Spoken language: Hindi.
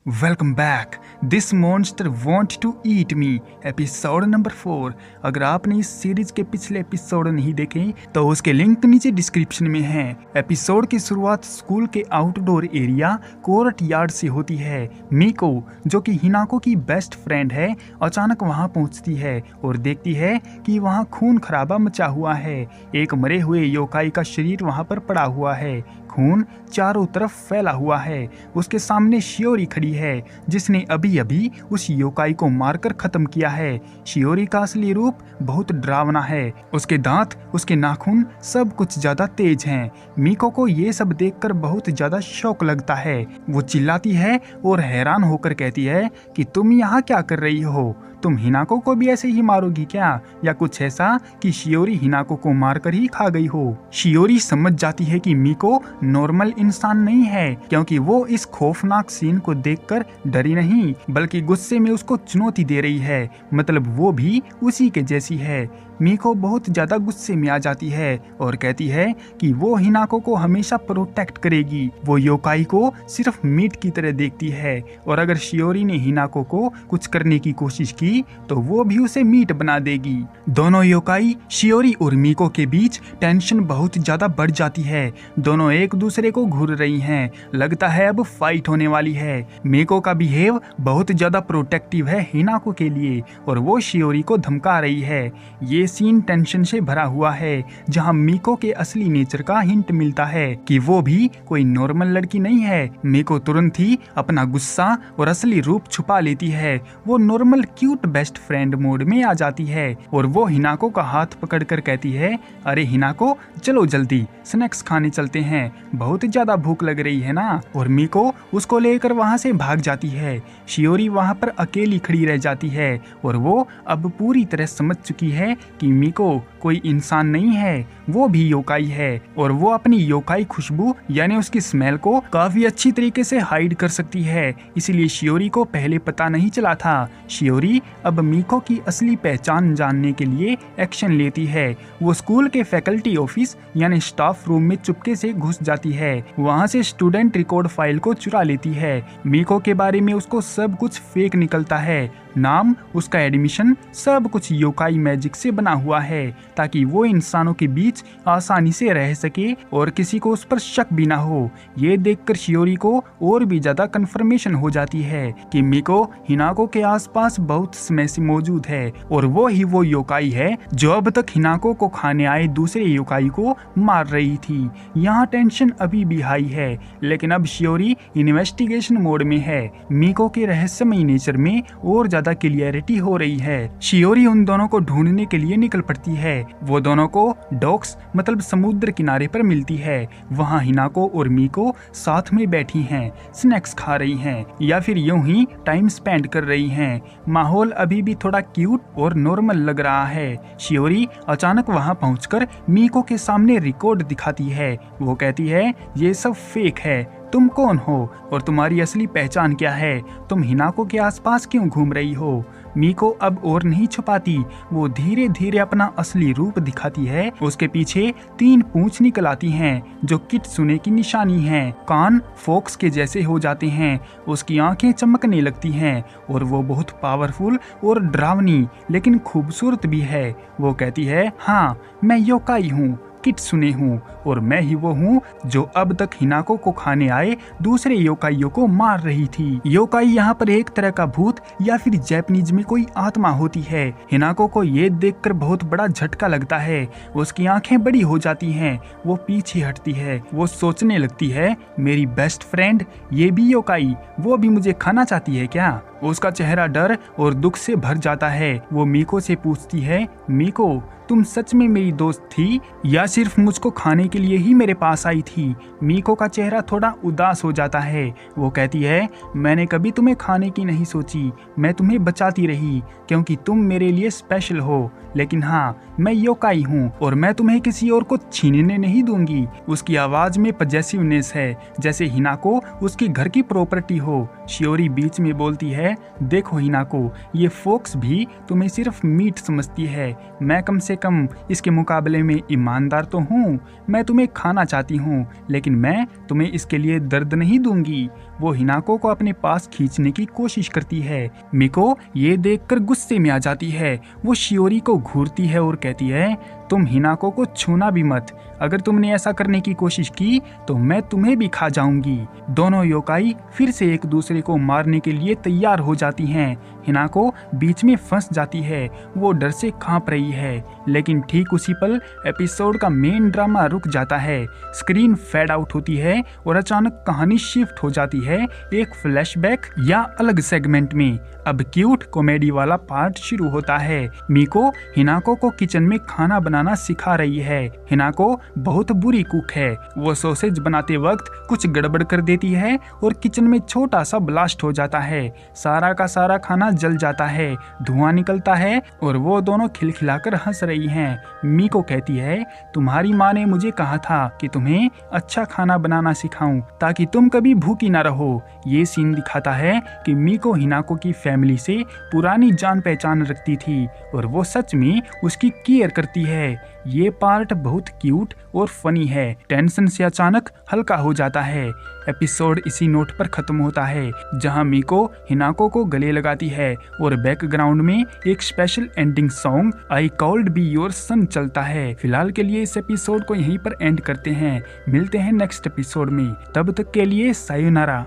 Welcome back. This monster want to eat me episode number 4। अगर आपने इस सीरीज के पिछले एपिसोड नहीं देखे तो उसके लिंक नीचे डिस्क्रिप्शन में है। एपिसोड की शुरुआत स्कूल के आउटडोर एरिया कोर्ट यार्ड से होती है। मीको जो कि हिनाको की बेस्ट फ्रेंड है अचानक वहां पहुंचती है और देखती है कि वहां खून खराबा मचा हुआ है। एक मरे हुए योकाई का शरीर वहां पर पड़ा हुआ है, खून चारों तरफ फैला हुआ है। उसके सामने शियोरी खड़ी है जिसने अभी अभी उस योकाई को मारकर खत्म किया है। शियोरी का असली रूप बहुत डरावना है। उसके दांत, उसके नाखून सब कुछ ज्यादा तेज हैं। मीको को ये सब देखकर बहुत ज्यादा शौक लगता है। वो चिल्लाती है और हैरान होकर कहती है कि तुम यहाँ क्या कर रही हो? तुम हिनाको को भी ऐसे ही मारोगी क्या, या कुछ ऐसा कि शियोरी हिनाको को मारकर ही खा गई हो? शियोरी समझ जाती है कि मीको नॉर्मल इंसान नहीं है, क्योंकि वो इस खौफनाक सीन को देखकर डरी नहीं बल्कि गुस्से में उसको चुनौती दे रही है। मतलब वो भी उसी के जैसी है। मीको बहुत ज्यादा गुस्से में आ जाती है और कहती है कि वो हिनाको को हमेशा प्रोटेक्ट करेगी। वो योकाई को सिर्फ मीट की तरह देखती है और अगर शियोरी ने हिनाको को कुछ करने की कोशिश की तो वो भी उसे मीट बना देगी। दोनों योकाई शियोरी और मीको के बीच टेंशन बहुत ज्यादा बढ़ जाती है। दोनों एक दूसरे को घूर रही हैं। लगता है अब फाइट होने वाली है। मीको का बिहेव बहुत ज्यादा प्रोटेक्टिव है हिनाको के लिए और वो शियोरी को धमका रही है। ये सीन टेंशन से भरा हुआ है जहां मीको के असली नेचर का हिंट मिलता है कि वो भी कोई नॉर्मल लड़की नहीं है। मीको तुरंत ही अपना गुस्सा और असली रूप छुपा लेती है। वो normal cute best friend mode में आ जाती है और वो हिनाको का हाथ पकड़कर कहती है, अरे हिनाको चलो जल्दी स्नैक्स खाने चलते हैं, बहुत ज्यादा भूख लग रही है ना। और मीको उसको लेकर वहां से भाग जाती है। शियोरी वहां पर अकेली खड़ी रह जाती है और वो अब पूरी तरह समझ चुकी है कि मीको कोई इंसान नहीं है, वो भी योकाई है और वो अपनी योकाई खुशबू यानी उसकी स्मेल को काफी अच्छी तरीके से हाइड कर सकती है। इसलिए शियोरी को पहले पता नहीं चला था। शियोरी अब मीको की असली पहचान जानने के लिए एक्शन लेती है। वो स्कूल के फैकल्टी ऑफिस यानी स्टाफ रूम में चुपके से घुस जाती है। वहाँ से स्टूडेंट रिकॉर्ड फाइल को चुरा लेती है। मीको के बारे में उसको सब कुछ फेक निकलता है। नाम, उसका एडमिशन, सब कुछ योकाई मैजिक से बना हुआ है ताकि वो इंसानों के बीच आसानी से रह सके और किसी को उस पर शक भी ना हो। ये देखकर शियोरी को और भी ज्यादा कंफर्मेशन हो जाती है कि मीको हिनाको के आसपास बहुत समय से मौजूद है और वो योकाई है जो अब तक हिनाको को खाने आए दूसरे योकाई को मार रही थी। यहाँ टेंशन अभी भी हाई है लेकिन अब शियोरी इन्वेस्टिगेशन मोड में है। मीको के रहस्यमय नेचर में और ज्यादा क्लियरिटी हो रही है। शियोरी उन दोनों को ढूंढने के लिए निकल पड़ती है। वो दोनों को डॉक्स मतलब समुद्र किनारे पर मिलती है। वहाँ हिनाको और मीको साथ में बैठी हैं, स्नैक्स खा रही हैं या फिर यूं ही टाइम स्पेंड कर रही हैं। माहौल अभी भी थोड़ा क्यूट और नॉर्मल लग रहा है। शियोरी अचानक वहाँ पहुंचकर मीको के सामने रिकॉर्ड दिखाती है। वो कहती है, ये सब फेक है, तुम कौन हो और तुम्हारी असली पहचान क्या है? तुम हिनाको के आसपास क्यों घूम रही हो? मीको अब और नहीं छुपाती, वो धीरे धीरे अपना असली रूप दिखाती है। उसके पीछे 3 पूंछ निकल आती हैं जो कित्सुने की निशानी है। कान फॉक्स के जैसे हो जाते हैं, उसकी आंखें चमकने लगती हैं और वो बहुत पावरफुल और डरावनी लेकिन खूबसूरत भी है। वो कहती है, हाँ मैं योकाई हूँ, कित्सुने हूँ और मैं ही वो हूँ जो अब तक हिनाको को खाने आए दूसरे योकाइयों को मार रही थी। योकाई यहाँ पर एक तरह का भूत या फिर जैपनीज में कोई आत्मा होती है। हिनाको को ये देखकर बहुत बड़ा झटका लगता है। उसकी आंखें बड़ी हो जाती हैं, वो पीछे हटती है। वो सोचने लगती है, मेरी बेस्ट फ्रेंड ये भी योकाई, वो भी मुझे खाना चाहती है क्या? उसका चेहरा डर और दुख से भर जाता है। वो मीको से पूछती है, मीको तुम सच में मेरी दोस्त थी या सिर्फ मुझको खाने के लिए ही मेरे पास आई थी? मीको का चेहरा थोड़ा उदास हो जाता है। वो कहती है, मैंने कभी तुम्हें खाने की नहीं सोची, मैं तुम्हें बचाती रही क्योंकि तुम मेरे लिए स्पेशल हो। लेकिन हाँ, मैं योकाई हूँ और मैं तुम्हें किसी और को छीनने नहीं दूंगी। उसकी आवाज में पजेसिवनेस है जैसे हिनाको उसकी घर की प्रॉपर्टी हो। शियोरी बीच में बोलती है, देखो हिनाको, ये फॉक्स भी तुम्हें सिर्फ मीट समझती है, मैं कम से कम इसके मुकाबले में ईमानदार तो हूँ। मैं तुम्हें खाना चाहती हूँ लेकिन मैं तुम्हें इसके लिए दर्द नहीं दूंगी। वो हिनाको को अपने पास खींचने की कोशिश करती है। मिको ये देखकर गुस्से में आ जाती है। वो शियोरी को घूरती है और कहती है, तुम हिनाको को छूना भी मत। अगर तुमने ऐसा करने की कोशिश की तो मैं तुम्हें भी खा जाऊंगी। दोनों योकाई फिर से एक दूसरे को मारने के लिए तैयार हो जाती हैं। हिनाको बीच में फंस जाती है। वो डर से कांप रही है, लेकिन ठीक उसी पल एपिसोड का मेन ड्रामा रुक जाता है। स्क्रीन फेड आउट होती है और अचानक कहानी शिफ्ट हो जाती है एक फ्लैशबैक या अलग सेगमेंट में। अब क्यूट कॉमेडी वाला पार्ट शुरू होता है। मिको हिनाको को किचन में खाना बनाना सिखा रही है। हिनाको बहुत बुरी कुक है। वो सॉसेज बनाते वक्त कुछ गड़बड़ कर देती है और किचन में छोटा सा ब्लास्ट हो जाता है। सारा का सारा खाना जल जाता है, धुआं निकलता है और वो दोनों खिलखिलाकर हंस रही हैं। मिको कहती है, तुम्हारी माँ ने मुझे कहा था कि तुम्हें अच्छा खाना बनाना सिखाऊं ताकि तुम कभी भूखी ना रहो। ये सीन दिखाता है कि मिको हिनाको की फैमिली से पुरानी जान पहचान रखती थी और वो सच में उसकी केयर करती है। ये पार्ट बहुत क्यूट और फनी है। टेंशन से अचानक हल्का हो जाता है। एपिसोड इसी नोट पर खत्म होता है जहां मिको हिनाको को गले लगाती है और बैकग्राउंड में एक special ending song I called be your son चलता है। फिलहाल के लिए इस एपिसोड को यहीं पर एंड करते हैं। मिलते हैं नेक्स्ट एपिसोड में, तब तक के लिए सायोनारा।